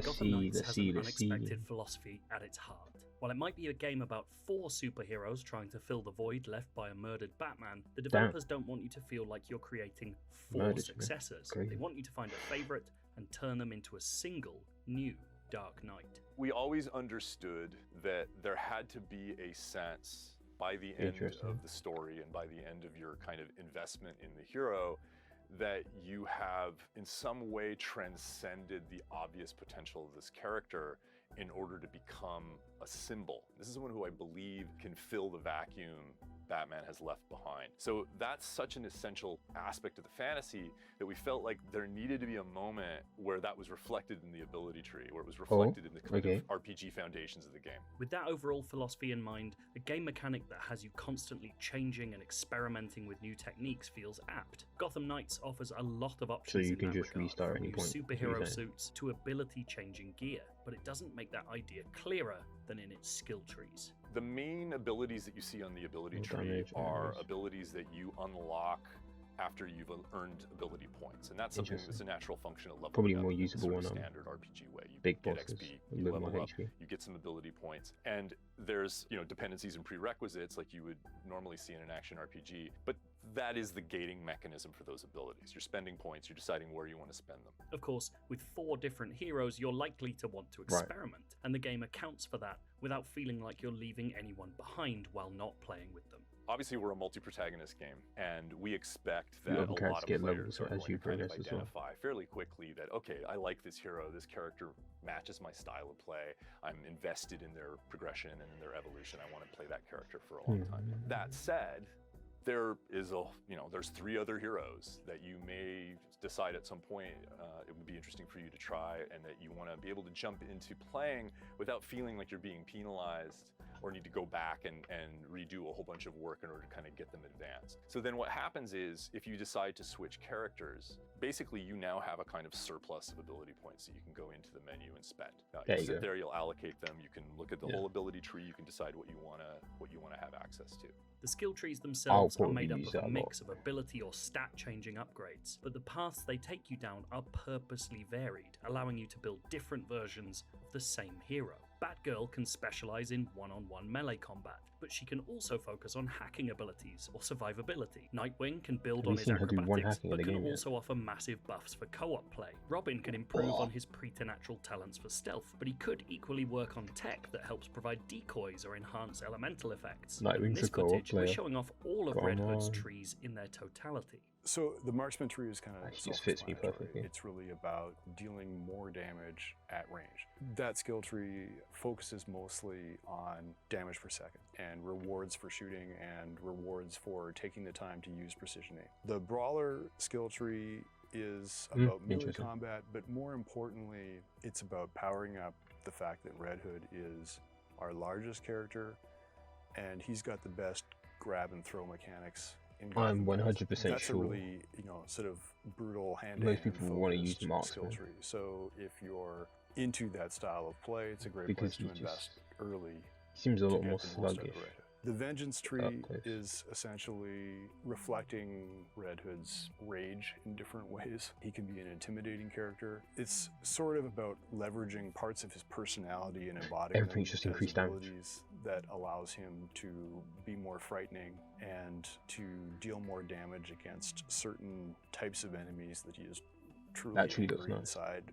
Gotham Knights has an let's see. unexpected philosophy at its heart. While it might be a game about 4 superheroes trying to fill the void left by a murdered Batman, the developers don't want you to feel like you're creating 4 successors. They want you to find a favorite and turn them into a single new Dark Knight. We always understood that there had to be a sense by the end of the story and by the end of your kind of investment in the hero that you have in some way transcended the obvious potential of this character in order to become a symbol. This is someone who I believe can fill the vacuum Batman has left behind. So that's such an essential aspect of the fantasy that we felt like there needed to be a moment where that was reflected in the ability tree, where it was reflected in the kind of RPG foundations of the game. With that overall philosophy in mind, a game mechanic that has you constantly changing and experimenting with new techniques feels apt. Gotham Knights offers a lot of options in that regard, from superhero suits to ability-changing gear, but it doesn't make that idea clearer than in its skill trees. The main abilities that you see on the ability tree are abilities that you unlock after you've earned ability points, and that's something that's a natural function of level. Probably more usable one standard RPG way. You big get bosses, XP, you level up, you get some ability points, and there's dependencies and prerequisites like you would normally see in an action RPG, but that is the gating mechanism for those abilities. You're spending points, you're deciding where you want to spend them. Of course, with 4 different heroes, you're likely to want to experiment, and the game accounts for that without feeling like you're leaving anyone behind while not playing with them. Obviously, we're a multi-protagonist game, and we expect that a lot of players are going to kind of identify fairly quickly that, okay, I like this hero, this character matches my style of play, I'm invested in their progression and in their evolution, I want to play that character for a long time. That said, there is there's 3 other heroes that you may decide at some point it would be interesting for you to try, and that you want to be able to jump into playing without feeling like you're being penalized or need to go back and redo a whole bunch of work in order to kind of get them advanced. So then what happens is, if you decide to switch characters, basically you now have a kind of surplus of ability points that you can go into the menu and spend. You sit there, you'll allocate them, you can look at the whole ability tree, you can decide what you want to have access to. The skill trees themselves are made up of a mix of ability or stat-changing upgrades, but the paths they take you down are purposely varied, allowing you to build different versions of the same hero. Batgirl can specialize in one-on-one melee combat, but she can also focus on hacking abilities or survivability. Nightwing can build on his acrobatics, but can also offer massive buffs for co-op play. Robin can improve on his preternatural talents for stealth, but he could equally work on tech that helps provide decoys or enhance elemental effects. In this footage, we're showing off all of Red Hood's trees in their totality. So the marksman tree is kind of just fits me perfectly. It's really about dealing more damage at range. That skill tree focuses mostly on damage per second and rewards for shooting and rewards for taking the time to use precision aim. The brawler skill tree is about melee combat, but more importantly, it's about powering up the fact that Red Hood is our largest character, and he's got the best grab and throw mechanics. I'm 100% That's sure. a really, sort of brutal hand-to-hand Most people want to use marksman. Skill tree. So if you're into that style of play, it's a great place to invest early. Seems a lot more sluggish. The Vengeance tree is essentially reflecting Red Hood's rage in different ways. He can be an intimidating character. It's sort of about leveraging parts of his personality and embodying them as abilities that allows him to be more frightening and to deal more damage against certain types of enemies that he is truly angry inside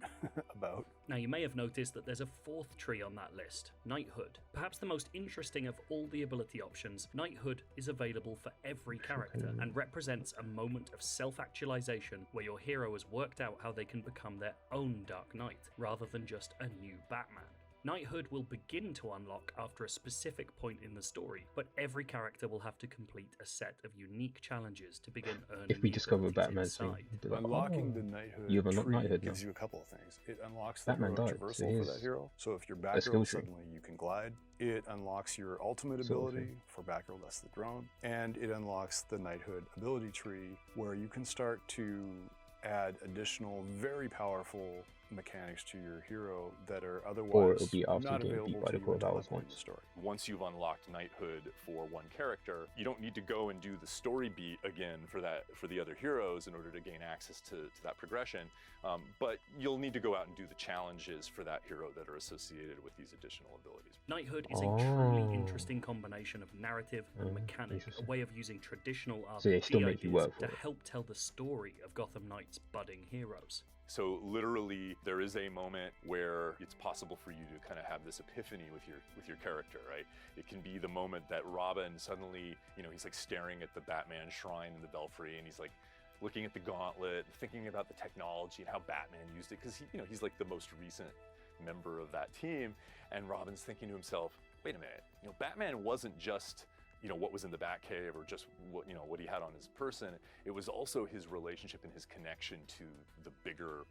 about. Now, you may have noticed that there's a 4th tree on that list, Knighthood. Perhaps the most interesting of all the ability options, Knighthood is available for every character and represents a moment of self-actualization where your hero has worked out how they can become their own Dark Knight, rather than just a new Batman. Knighthood will begin to unlock after a specific point in the story, but every character will have to complete a set of unique challenges to begin earning. If we discover Batman's unlocking the Knighthood gives you a couple of things. It unlocks the hero traversal for that hero. So if you're Batgirl, suddenly you can glide. It unlocks your ultimate ability for Batgirl, that's the drone, and it unlocks the Knighthood ability tree, where you can start to add additional, very powerful mechanics to your hero that are Or otherwise it'll be after not getting available beat by to the you core until battles that point in the once. story. Once you've unlocked knighthood for one character, you don't need to go and do the story beat again for the other heroes in order to gain access to that progression, but you'll need to go out and do the challenges for that hero that are associated with these additional abilities. Knighthood is a truly interesting combination of narrative and mechanic, a way of using traditional So they still RPG make you ideas work for to it. help tell the story of Gotham Knights' budding heroes. So literally, there is a moment where it's possible for you to kind of have this epiphany with your character, right? It can be the moment that Robin suddenly, he's like staring at the Batman shrine in the Belfry, and he's like looking at the gauntlet, thinking about the technology and how Batman used it, because he's like the most recent member of that team, and Robin's thinking to himself, wait a minute, Batman wasn't just what was in the Batcave or just what he had on his person. It was also his relationship and his connection to the bigger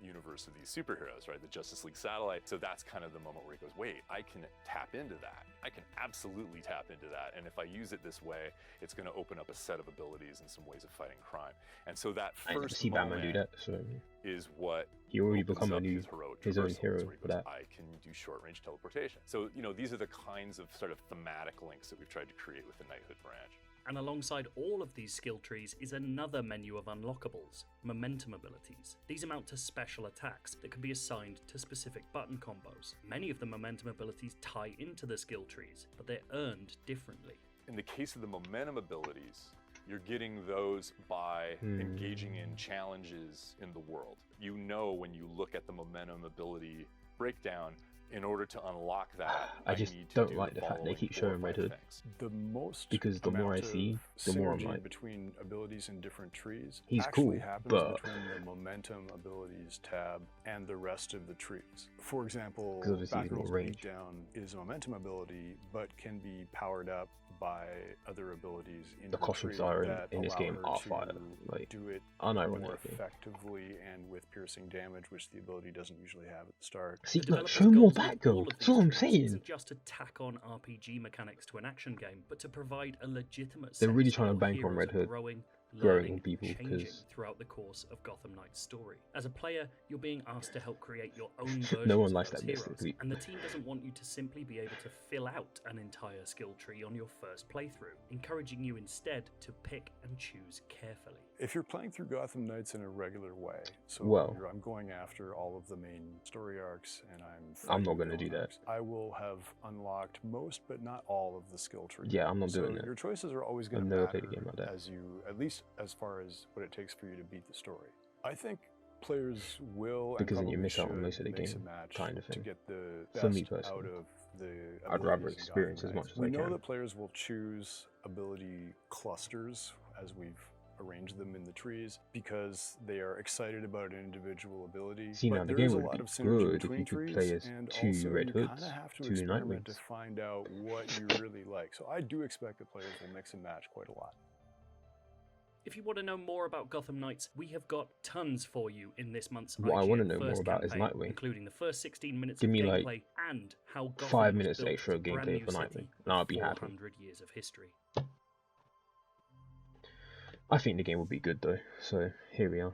universe of these superheroes, right? The Justice League satellite. So that's kind of the moment where he goes, wait, I can tap into that. I can absolutely tap into that. And if I use it this way, it's going to open up a set of abilities and some ways of fighting crime. And so that I never first see Batman moment do that, so is what he already opens become up his own traversal, hero where he for goes, that. I can do short-range teleportation. So, these are the kinds of sort of thematic links that we've tried to create with the Knighthood branch. And alongside all of these skill trees is another menu of unlockables, momentum abilities. These amount to special attacks that can be assigned to specific button combos. Many of the momentum abilities tie into the skill trees, but they're earned differently. In the case of the momentum abilities, you're getting those by engaging in challenges in the world. When you look at the momentum ability breakdown, in order to unlock that, I just need to don't do like the fact they keep showing Red Hood. The most Because the more I see, the more I'm synergy like, between abilities in different trees he's actually cool, happens but between the momentum abilities tab and the rest of the trees. For example, 'Cause obviously he's more Batgirl's range. Beatdown is a momentum ability, but can be powered up by other abilities in the her cosmic tree siren that in this allow game her are to fire. Like, do it more unironically. effectively and with piercing damage, which the ability doesn't usually have at the start. See, The look, developers' show more goals with all Batgirl. of That's these what I'm trees saying. Isn't just to tack on RPG mechanics to an action game, but to provide a legitimate They're really sense trying to that bank your on heroes Red are Hood growing on learning, people, changing 'cause throughout the course of Gotham Knight's story. As a player, you're being asked to help create your own versions no one of likes those that heroes, mystically. and the team doesn't want you to simply be able to fill out an entire skill tree on your first playthrough, encouraging you instead to pick and choose carefully. If you're playing through Gotham Knights in a regular way, so I'm going after all of the main story arcs and I'm not going to do that. arcs, I will have unlocked most but not all of the skill trees. Yeah, I'm not doing So that. your choices are always going I've to never matter played a game like that. as you, at least as far as what it takes for you to beat the story. I think players will Because then and you probably miss out on should most of the mix game and match kind of to thing. get the For me best out personally, of the I'd rather abilities in experience Gotham as Knights. much as We I know can. that players will choose ability clusters as we've arranged them in the trees because they are excited about an individual ability. See, now but the there is game a would lot be of synergy good if between you could trees, play as and 2 also Red you Hoods, kind of have to 2 experiment to Nightwings. find out what you really like. So I do expect that players will mix and match quite a lot. If you want to know more about Gotham Knights, we have got tons for you in this month's What I IGN want to know more first about is campaign, Nightwing. including the first 16 minutes Give of me, gameplay like, and how Gotham 5 was minutes built extra as a brand gameplay new for city Nightwing, and I'll be happy. 400 years of history. I think the game will be good though, so here we are.